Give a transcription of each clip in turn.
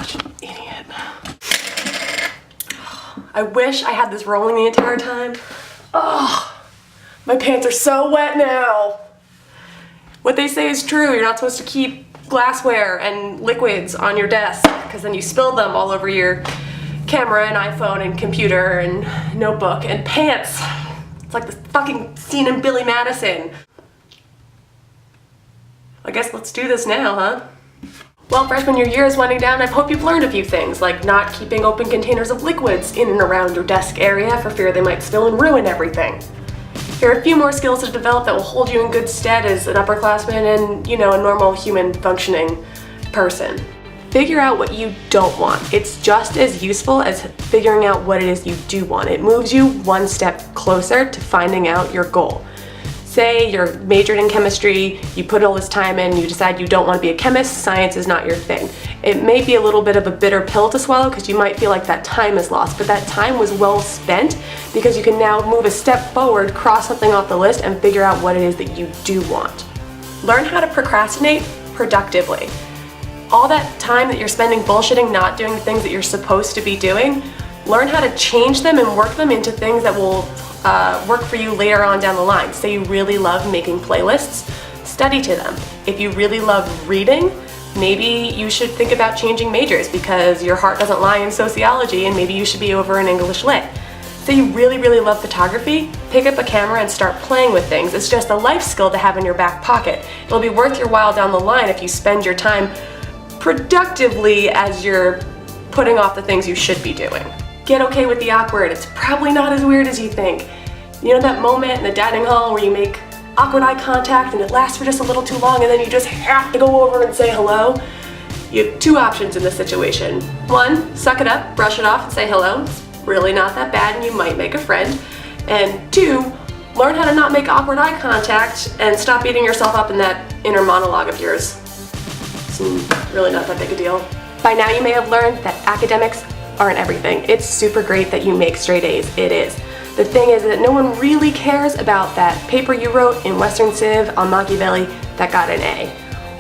such an idiot. I wish I had this rolling the entire time. Oh, my pants are so wet now. What they say is true. You're not supposed to keep glassware and liquids on your desk because then you spill them all over your camera and iPhone and computer and notebook and pants. It's like the fucking scene in Billy Madison. I guess let's do this now, huh? Well, freshman year is winding down. I hope you've learned a few things, like not keeping open containers of liquids in and around your desk area for fear they might spill and ruin everything. Here are a few more skills to develop that will hold you in good stead as an upperclassman and, you know, a normal human functioning person. Figure out what you don't want. It's just as useful as figuring out what it is you do want. It moves you one step closer to finding out your goal. Say you're majored in chemistry, you put all this time in, you decide you don't want to be a chemist, science is not your thing. It may be a little bit of a bitter pill to swallow because you might feel like that time is lost, but that time was well spent because you can now move a step forward, cross something off the list, and figure out what it is that you do want. Learn how to procrastinate productively. All that time that you're spending bullshitting, not doing the things that you're supposed to be doing, learn how to change them and work them into things that will work for you later on down the line. Say you really love making playlists, study to them. If you really love reading, maybe you should think about changing majors because your heart doesn't lie in sociology and maybe you should be over in English Lit. Say you really, really love photography, pick up a camera and start playing with things. It's just a life skill to have in your back pocket. It'll be worth your while down the line if you spend your time productively as you're putting off the things you should be doing. Get okay with the awkward. It's probably not as weird as you think. You know that moment in the dining hall where you make awkward eye contact and it lasts for just a little too long and then you just have to go over and say hello? You have two options in this situation. One, suck it up, brush it off, and say hello. It's really not that bad and you might make a friend. And two, learn how to not make awkward eye contact and stop beating yourself up in that inner monologue of yours. It's really not that big a deal. By now you may have learned that academics aren't everything. It's super great that you make straight A's. It is. The thing is that no one really cares about that paper you wrote in Western Civ on Machiavelli that got an A.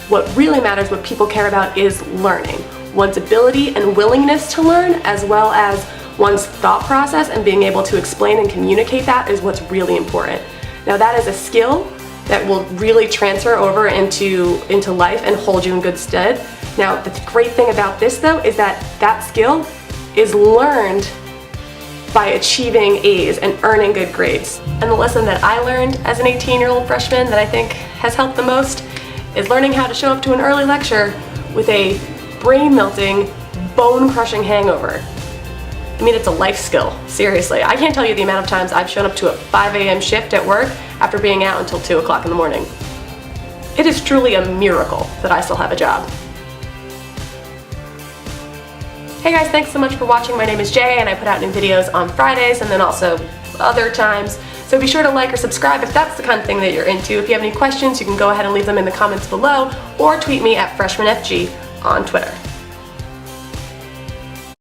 What really matters, what people care about, is learning. One's ability and willingness to learn, as well as one's thought process and being able to explain and communicate that is what's really important. Now that is a skill that will really transfer over into life and hold you in good stead. Now the great thing about this though is that that skill is learned by achieving A's and earning good grades. And the lesson that I learned as an 18-year-old freshman that I think has helped the most is learning how to show up to an early lecture with a brain-melting, bone-crushing hangover. I mean, it's a life skill, seriously. I can't tell you the amount of times I've shown up to a 5 a.m. shift at work after being out until 2 o'clock in the morning. It is truly a miracle that I still have a job. Hey guys, thanks so much for watching. My name is Jay and I put out new videos on Fridays and then also other times. So be sure to like or subscribe if that's the kind of thing that you're into. If you have any questions, you can go ahead and leave them in the comments below or tweet me at FreshmanFG on Twitter.